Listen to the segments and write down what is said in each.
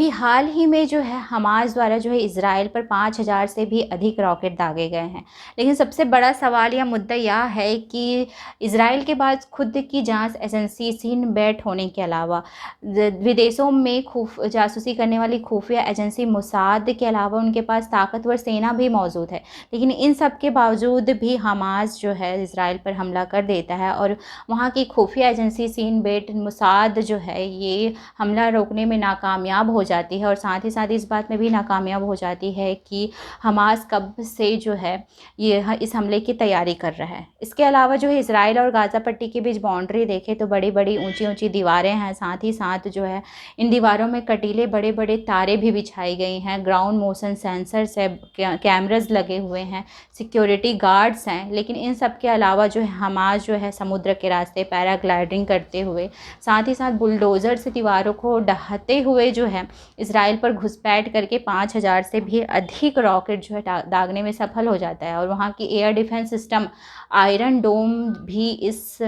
अभी हाल ही में जो है हमास द्वारा जो है इज़राइल पर 5,000 से भी अधिक रॉकेट दागे गए हैं। लेकिन सबसे बड़ा सवाल या मुद्दा यह है कि इज़राइल के पास खुद की जांच एजेंसी सीन बेट होने के अलावा विदेशों में जासूसी करने वाली खुफिया एजेंसी मोसाद के अलावा उनके पास ताकतवर सेना भी मौजूद है। लेकिन इन सब के बावजूद भी हमास जो है इज़राइल पर हमला कर देता है और वहाँ की खुफिया एजेंसी सीन बेट मोसाद जो है ये हमला रोकने में नाकामयाब हो जाती है और साथ ही साथ इस बात में भी नाकामयाब हो जाती है कि हमास कब से जो है ये इस हमले की तैयारी कर रहा है। इसके अलावा जो है इज़राइल और गाज़ा पट्टी के बीच बाउंड्री देखें तो बड़ी बड़ी ऊंची ऊंची दीवारें हैं। साथ ही साथ जो है इन दीवारों में कटीले बड़े बड़े तारे भी बिछाई गई हैं, ग्राउंड मोशन सेंसर्स है, कैमराज लगे हुए हैं, सिक्योरिटी गार्ड्स हैं। लेकिन इन सब के अलावा जो है हमास जो है समुद्र के रास्ते पैराग्लाइडिंग करते हुए, साथ ही साथ बुलडोज़र से दीवारों को ढहाते हुए जो है इज़राइल पर घुसपैठ करके 5,000 से भी अधिक रॉकेट जो है दागने में सफल हो जाता है। और वहाँ की एयर डिफेंस सिस्टम आयरन डोम भी इस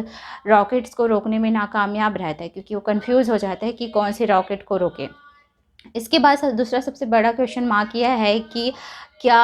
रॉकेट्स को रोकने में नाकामयाब रहता है, क्योंकि वो कंफ्यूज हो जाता है कि कौन से रॉकेट को रोके। इसके बाद दूसरा सबसे बड़ा क्वेश्चन मार्क यह है कि क्या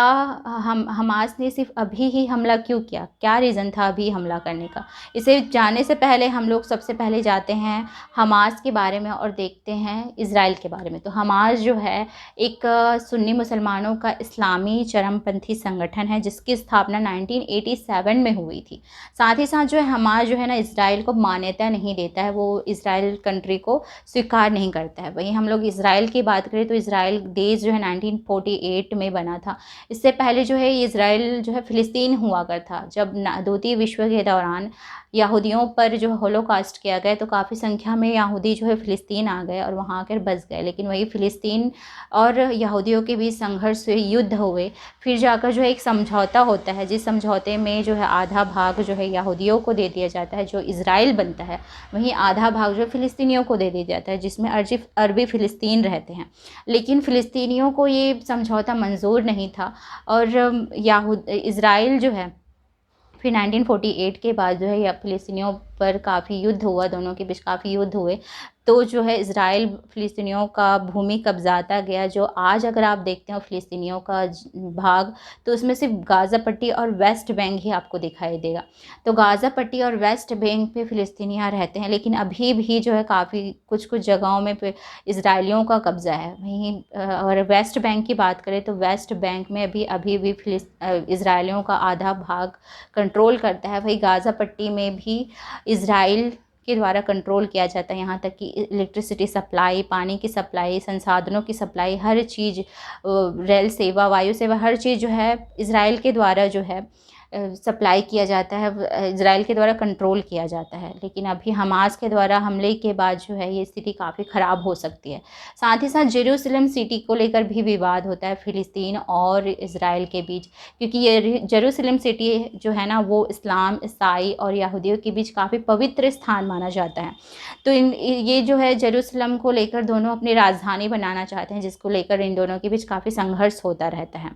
हमास ने सिर्फ अभी ही हमला क्यों किया, क्या रीज़न था अभी हमला करने का। इसे जानने से पहले हम लोग सबसे पहले जाते हैं हमास के बारे में और देखते हैं इज़राइल के बारे में। तो हमास जो है एक सुन्नी मुसलमानों का इस्लामी चरमपंथी संगठन है जिसकी स्थापना 1987 में हुई थी। साथ ही साथ जो है हमास जो है ना इज़राइल को मान्यता नहीं देता है, वो इज़राइल कंट्री को स्वीकार नहीं करता है। वहीं हम लोग इज़राइल की बात करें तो इज़राइल देश जो है 1948 में बना था। इससे पहले जो है इज़राइल जो है फ़िलिस्तीन हुआ करता था। जब द्वितीय विश्व के दौरान यहूदियों पर जो होलोकास्ट किया गया तो काफ़ी संख्या में यहूदी जो है फ़िलिस्तीन आ गए और वहाँ आकर बस गए। लेकिन वही फ़िलिस्तीन और यहूदियों के बीच संघर्ष हुए, युद्ध हुए, फिर जाकर जो है एक समझौता होता है, जिस समझौते में जो है आधा भाग जो है यहूदियों को दे दिया जाता है जो इज़राइल बनता है, वहीं आधा भाग जो फ़िलिस्तीनियों को दे दिया जाता है जिसमें अरबी फ़िलिस्तीन रहते हैं। लेकिन फ़िलिस्तीनियों को ये समझौता मंजूर नहीं था और इज़राइल जो है फिर 1948 के बाद जो है या फ़िलिस्तीनियों पर काफ़ी युद्ध हुआ, दोनों के बीच काफ़ी युद्ध हुए, तो जो है इज़राइल फ़िलिस्तीनियों का भूमि कब्जाता गया। जो आज अगर आप देखते हो फ़िलिस्तीनियों का भाग तो उसमें सिर्फ गाज़ा पट्टी और वेस्ट बैंक ही आपको दिखाई देगा। तो गाज़ा पट्टी और वेस्ट बैंक पे फ़िलिस्तीनियाँ रहते हैं, लेकिन अभी भी जो है काफ़ी कुछ कुछ जगहों में इज़राइलियों का कब्ज़ा है। वहीं और वेस्ट बैंक की बात करें तो वेस्ट बैंक में अभी भी इज़राइलियों का आधा भाग कंट्रोल करता है। वही गाज़ा पट्टी में भी इज़राइल के द्वारा कंट्रोल किया जाता है। यहाँ तक कि इलेक्ट्रिसिटी सप्लाई, पानी की सप्लाई, संसाधनों की सप्लाई, हर चीज़, रेल सेवा, वायु सेवा, हर चीज़ जो है इज़राइल के द्वारा जो है सप्लाई किया जाता है, इज़राइल के द्वारा कंट्रोल किया जाता है। लेकिन अभी हमास के द्वारा हमले के बाद जो है ये स्थिति काफ़ी ख़राब हो सकती है। साथ ही साथ जेरूसलम सिटी को लेकर भी विवाद होता है फ़िलिस्तीन और इज़राइल के बीच, क्योंकि ये जेरूसलम सिटी जो है ना वो इस्लाम, ईसाई और यहूदियों के बीच काफ़ी पवित्र स्थान माना जाता है। तो ये जो है जेरूसलम को लेकर दोनों अपनी राजधानी बनाना चाहते हैं, जिसको लेकर इन दोनों के बीच काफ़ी संघर्ष होता रहता है।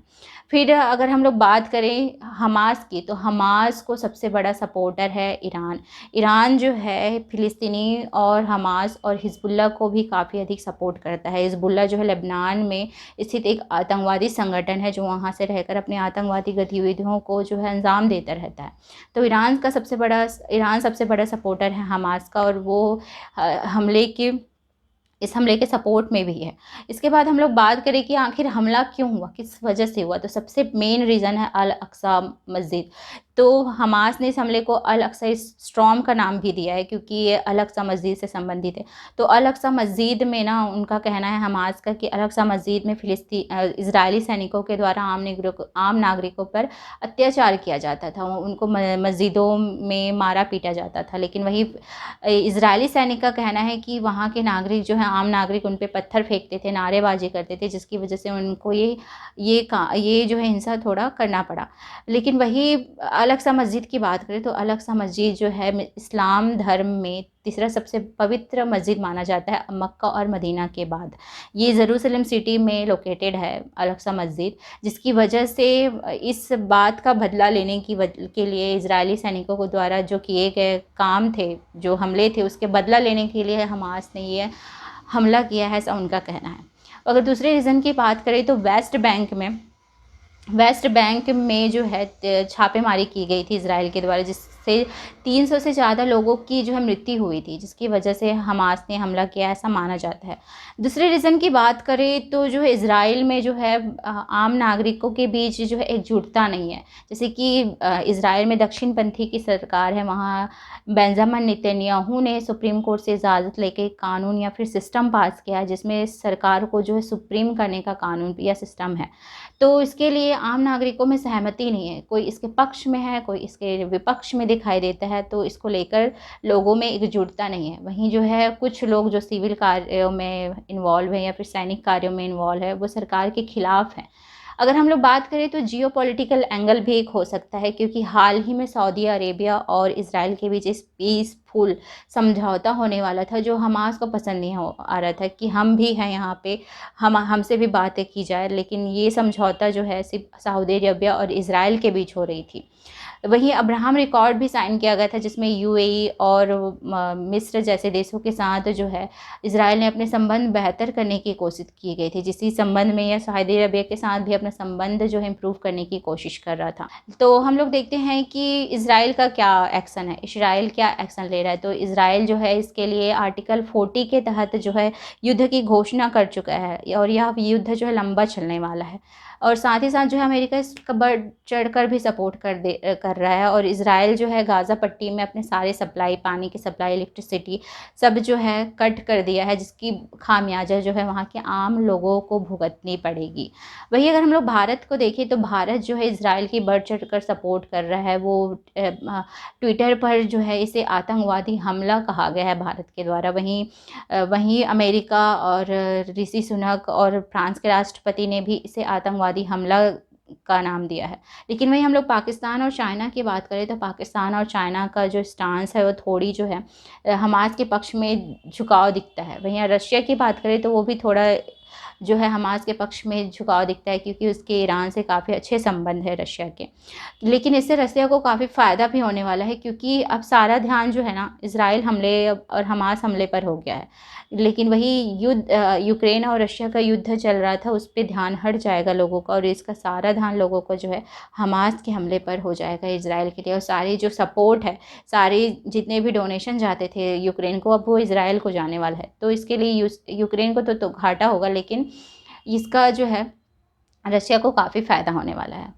फिर अगर हम लोग बात करें हमास की, तो हमास को सबसे बड़ा सपोर्टर है ईरान। ईरान जो है फ़िलिस्तीनी और हमास और हिज़्बुल्लाह को भी काफ़ी अधिक सपोर्ट करता है। हिज़्बुल्लाह जो है लेबनान में स्थित एक आतंकवादी संगठन है जो वहाँ से रहकर अपनी आतंकवादी गतिविधियों को जो है अंजाम देता रहता है। तो ईरान सबसे बड़ा सपोर्टर है हमास का और वो इस हमले के सपोर्ट में भी है। इसके बाद हम लोग बात करें कि आखिर हमला क्यों हुआ, किस वजह से हुआ, तो सबसे मेन रीज़न है अल अक्सा मस्जिद। तो हमास ने इस हमले को अल अक्सा स्टॉर्म का नाम भी दिया है क्योंकि ये अल अक्सा मस्जिद से संबंधित है। तो अल अक्सा मस्जिद में ना उनका कहना है हमास का कि अल अक्सा मस्जिद में इजरायली सैनिकों के द्वारा आम नागरिकों पर अत्याचार किया जाता था, उनको मस्जिदों में मारा पीटा जाता था। लेकिन वही इजरायली सैनिक का कहना है कि वहाँ के नागरिक जो है, आम नागरिक उन पर पत्थर फेंकते थे, नारेबाजी करते थे, जिसकी वजह से उनको ये जो है हिंसा थोड़ा करना पड़ा। लेकिन वही अल अक्सा मस्जिद की बात करें तो अल अक्सा मस्जिद जो है इस्लाम धर्म में तीसरा सबसे पवित्र मस्जिद माना जाता है मक्का और मदीना के बाद। ये जेरूसलम सिटी में लोकेटेड है अल अक्सा मस्जिद, जिसकी वजह से इस बात का बदला लेने के लिए इजरायली सैनिकों को द्वारा जो किए गए काम थे, जो हमले थे, उसके बदला लेने के लिए हमास ने ये हमला किया है, ऐसा उनका कहना है। अगर दूसरे रीज़न की बात करें तो वेस्ट बैंक में जो है छापेमारी की गई थी इजराइल के द्वारा, जिससे 300 से ज़्यादा लोगों की जो है मृत्यु हुई थी, जिसकी वजह से हमास ने हमला किया, ऐसा माना जाता है। दूसरे रीज़न की बात करें तो जो है इजराइल में जो है आम नागरिकों के बीच जो है एकजुटता नहीं है। जैसे कि इजराइल में दक्षिणपंथी की सरकार है, वहाँ बेंजामिन नेतन्याहू ने सुप्रीम कोर्ट से इजाज़त लेके एक कानून या फिर सिस्टम पास किया है, जिसमें सरकार को जो है सुप्रीम करने का कानून या सिस्टम है। तो इसके लिए आम नागरिकों में सहमति नहीं है, कोई इसके पक्ष में है, कोई इसके विपक्ष में दिखाई देता है, तो इसको लेकर लोगों में एकजुटता नहीं है। वहीं जो है कुछ लोग जो सिविल कार्यों में इन्वॉल्व हैं या फिर सैनिक कार्यों में इन्वॉल्व है, वो सरकार के खिलाफ हैं। अगर हम लोग बात करें तो जियोपॉलिटिकल एंगल भी एक हो सकता है, क्योंकि हाल ही में सऊदी अरेबिया और इज़राइल के बीच इस पीसफुल समझौता होने वाला था, जो हमास को पसंद नहीं आ रहा था कि हम भी हैं यहाँ पे, हमसे भी बातें की जाए, लेकिन ये समझौता जो है सिर्फ सऊदी अरेबिया और इज़राइल के बीच हो रही थी। वहीं अब्राहम रिकॉर्ड भी साइन किया गया था, जिसमें यूएई और मिस्र जैसे देशों के साथ जो है इज़राइल ने अपने संबंध बेहतर करने की कोशिश की गई थी, जिसी संबंध में या सऊदी अरबिया के साथ भी अपना संबंध जो है इम्प्रूव करने की कोशिश कर रहा था। तो हम लोग देखते हैं कि इज़राइल का क्या एक्शन है, इज़राइल क्या एक्शन ले रहा है। तो इज़राइल जो है इसके लिए आर्टिकल 40 के तहत जो है युद्ध की घोषणा कर चुका है, और यह युद्ध जो है लंबा चलने वाला है। और साथ ही साथ जो है अमेरिका इसका बढ़ चढ़कर भी सपोर्ट कर रहा है, और इज़राइल जो है गाज़ा पट्टी में अपने सारे सप्लाई, पानी की सप्लाई, इलेक्ट्रिसिटी सब जो है कट कर दिया है, जिसकी खामियाजा जो है वहाँ के आम लोगों को भुगतनी पड़ेगी। वहीं अगर हम लोग भारत को देखें तो भारत जो है इज़राइल की बढ़ चढ़कर सपोर्ट कर रहा है। वो ट्विटर पर जो है इसे आतंकवादी हमला कहा गया है भारत के द्वारा। वहीं अमेरिका और ऋषि सुनक और फ्रांस के राष्ट्रपति ने भी इसे आतंकवादी हमला का नाम दिया है। लेकिन वहीं हम लोग पाकिस्तान और चाइना की बात करें तो पाकिस्तान और चाइना का जो स्टांस है वो थोड़ी जो है हमास के पक्ष में झुकाव दिखता है। वहीं रशिया की बात करें तो वो भी थोड़ा जो है हमास के पक्ष में झुकाव दिखता है, क्योंकि उसके ईरान से काफ़ी अच्छे संबंध है रशिया के। लेकिन इससे रशिया को काफ़ी फ़ायदा भी होने वाला है, क्योंकि अब सारा ध्यान जो है ना इज़राइल हमले और हमास हमले पर हो गया है। लेकिन वही यूक्रेन और रशिया का युद्ध चल रहा था, उस पे ध्यान हट जाएगा लोगों का, और इसका सारा ध्यान लोगों को जो है हमास के हमले पर हो जाएगा इज़राइल के लिए। और सारी जो सपोर्ट है, सारे जितने भी डोनेशन जाते थे यूक्रेन को, अब वो इज़राइल को जाने वाला है। तो इसके लिए यूक्रेन को तो घाटा होगा, लेकिन इसका जो है रशिया को काफ़ी फ़ायदा होने वाला है।